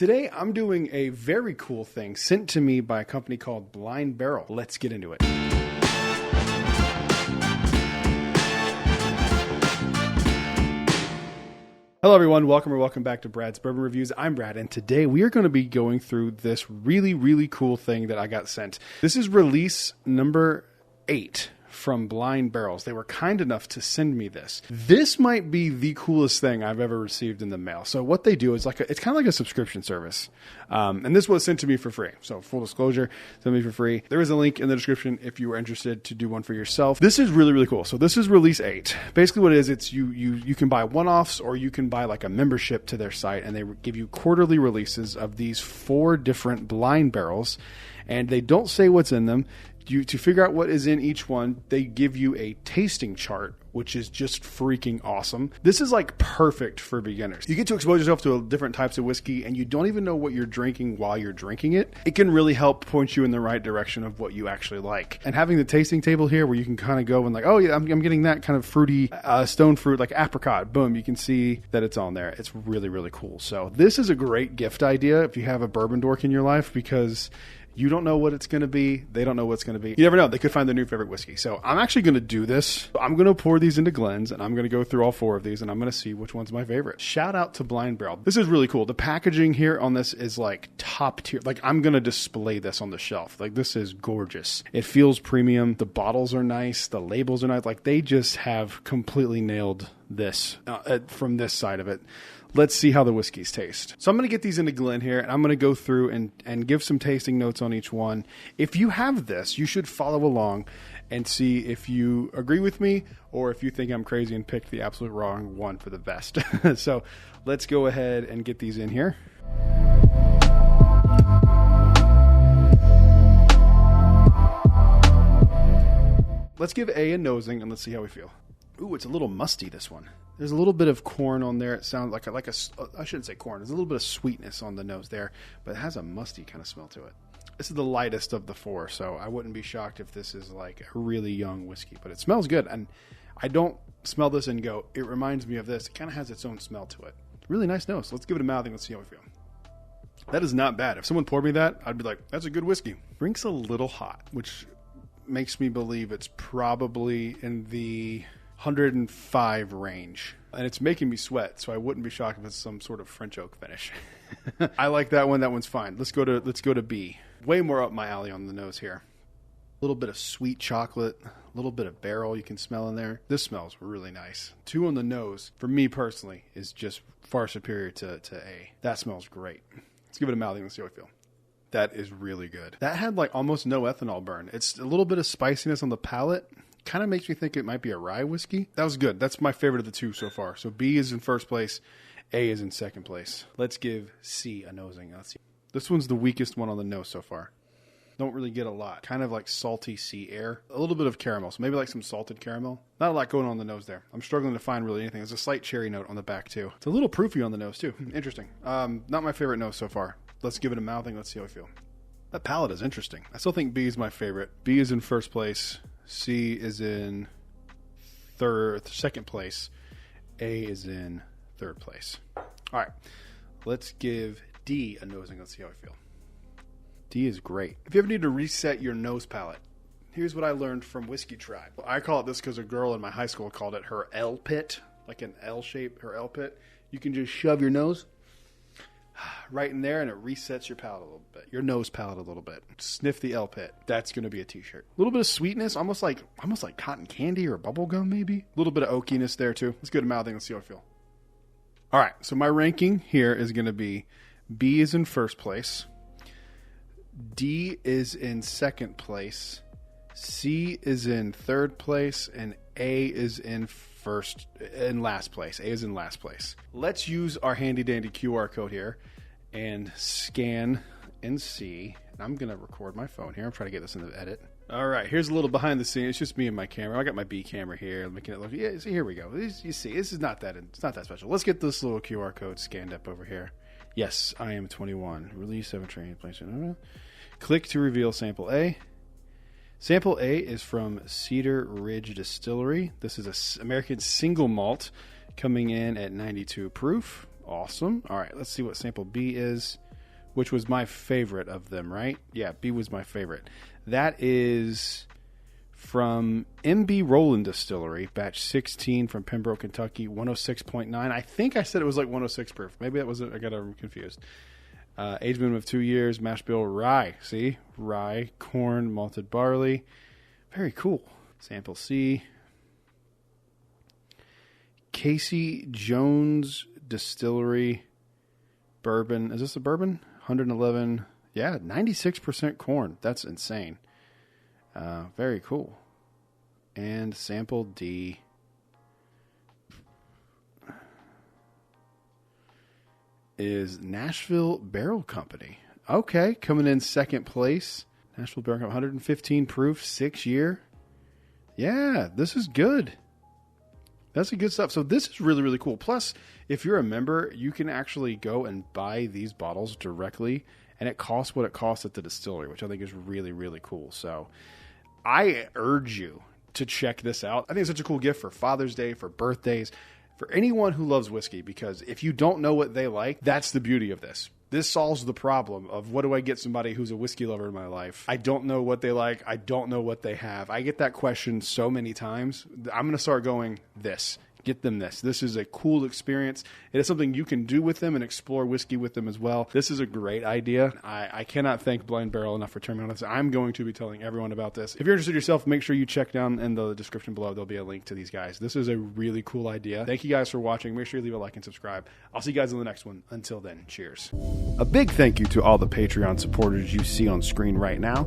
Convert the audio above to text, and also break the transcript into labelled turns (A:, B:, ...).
A: Today, I'm doing a very cool thing sent to me by a company called Blind Barrel. Let's get into it. Hello, everyone. Welcome back to Brad's Bourbon Reviews. I'm Brad, and today we are going to be going through this really cool thing that I got sent. This is release number 8 from Blind Barrels. They were kind enough to send me this. This might be the coolest thing I've ever received in the mail. So what they do is it's kind of like a subscription service. And this was sent to me for free. So full disclosure, sent me for free. There is a link in the description if you were interested to do one for yourself. This is really cool. So this is release 8. Basically what it is, it's you can buy one-offs or you can buy like a membership to their site, and they give you quarterly releases of these 4 different Blind Barrels, and they don't say what's in them. To figure out what is in each one, they give you a tasting chart, which is just freaking awesome. This is like perfect for beginners. You get to expose yourself to different types of whiskey and you don't even know what you're drinking while you're drinking it. It can really help point you in the right direction of what you actually like. And having the tasting table here where you can kind of go and like, oh yeah, I'm getting that kind of fruity stone fruit, like apricot. Boom, you can see that it's on there. It's really cool. So this is a great gift idea if you have a bourbon dork in your life, because you don't know what it's going to be. They don't know what it's going to be. You never know. They could find their new favorite whiskey. So I'm actually going to do this. I'm going to pour these into Glens, and I'm going to go through all 4 of these, and I'm going to see which one's my favorite. Shout out to Blind Barrel. This is really cool. The packaging here on this is like top tier. Like, I'm going to display this on the shelf. Like, this is gorgeous. It feels premium. The bottles are nice. The labels are nice. Like, they just have completely nailed this from this side of it. Let's see how the whiskeys taste. So I'm going to get these into Glen here, and I'm going to go through and give some tasting notes on each one. If you have this, you should follow along and see if you agree with me or if you think I'm crazy and picked the absolute wrong one for the best. So let's go ahead and get these in here. Let's give A nosing and let's see how we feel. Ooh, it's a little musty, this one. There's a little bit of corn on there. It sounds like a I shouldn't say corn. There's a little bit of sweetness on the nose there, but it has a musty kind of smell to it. This is the lightest of the 4, so I wouldn't be shocked if this is like a really young whiskey, but it smells good. And I don't smell this and go, it reminds me of this. It kind of has its own smell to it. Really nice nose. Let's give it a mouthing. Let's see how we feel. That is not bad. If someone poured me that, I'd be like, that's a good whiskey. Drink's a little hot, which makes me believe it's probably in the 105 range, and it's making me sweat, so I wouldn't be shocked if it's some sort of French oak finish. I like that one. That one's fine. Let's go to B. Way more up my alley on the nose here. A little bit of sweet chocolate, a little bit of barrel you can smell in there. This smells really nice. 2 on the nose, for me personally, is just far superior to A. That smells great. Let's give it a mouthing. Let's see how I feel. That is really good. That had like almost no ethanol burn. It's a little bit of spiciness on the palate. Kind of makes me think it might be a rye whiskey. That was good. That's my favorite of the 2 so far. So B is in first place. A is in second place. Let's give C a nosing. Let's see. This one's the weakest one on the nose so far. Don't really get a lot. Kind of like salty sea air. A little bit of caramel. So maybe like some salted caramel. Not a lot going on the nose there. I'm struggling to find really anything. There's a slight cherry note on the back too. It's a little proofy on the nose too. Interesting. Not my favorite nose so far. Let's give it a mouthing. Let's see how I feel. That palate is interesting. I still think B is my favorite. B is in first place. C is in second place. A is in third place. All right, let's give D a nosing. Let's see how I feel. D is great. If you ever need to reset your nose palate, here's what I learned from Whiskey Tribe. I call it this because a girl in my high school called it her L pit, like an L shape, her L pit. You can just shove your nose right in there, and it resets your palate a little bit, your nose palate a little bit. Sniff the L pit. That's going to be a t-shirt. A little bit of sweetness, almost like cotton candy or bubble gum, maybe. A little bit of oakiness there too. Let's go to mouthing. Let's see how I feel. All right, so my ranking here is going to be B is in first place, D is in second place, C is in third place, and A is in last place. A is in last place. Let's use our handy dandy QR code here and scan and see. And I'm going to record my phone here. I'm trying to get this in the edit. All right, here's a little behind the scenes. It's just me and my camera. I got my B camera here, making it look. Yeah, so here we go. You see, this is not that. It's not that special. Let's get this little QR code scanned up over here. Yes, I am 21. Release of a train place. Click to reveal sample A. Sample A is from Cedar Ridge Distillery. This is an American single malt coming in at 92 proof. Awesome. All right, let's see what sample B is. which was my favorite of them, right? Yeah, B was my favorite. That is from MB Roland Distillery, batch 16 from Pembroke, Kentucky, 106.9. I think I said it was like 106 proof. Maybe that wasn't, I got confused. Age minimum of 2 years, mash bill rye. See? Rye, corn, malted barley. Very cool. Sample C. Casey Jones Distillery bourbon. Is this a bourbon? 111. Yeah, 96% corn. That's insane. Very cool. And sample D. Is Nashville Barrel Company. Okay, coming in second place. Nashville Barrel Company, 115 proof, 6 year. Yeah, this is good. That's a good stuff. So this is really, really cool. Plus, if you're a member, you can actually go and buy these bottles directly, and it costs what it costs at the distillery, which I think is really, really cool. So I urge you to check this out. I think it's such a cool gift for Father's Day, for birthdays, for anyone who loves whiskey, because if you don't know what they like, that's the beauty of this. This solves the problem of what do I get somebody who's a whiskey lover in my life? I don't know what they like. I don't know what they have. I get that question so many times. I'm going to start going this. Get them this. This is a cool experience. It is something you can do with them and explore whiskey with them as well. This is a great idea. I cannot thank Blind Barrel enough for turning me on this. I'm going to be telling everyone about this. If you're interested yourself, make sure you check down in the description below. There'll be a link to these guys. This is a really cool idea. Thank you guys for watching. Make sure you leave a like and subscribe. I'll see you guys in the next one. Until then, cheers. A big thank you to all the Patreon supporters you see on screen right now.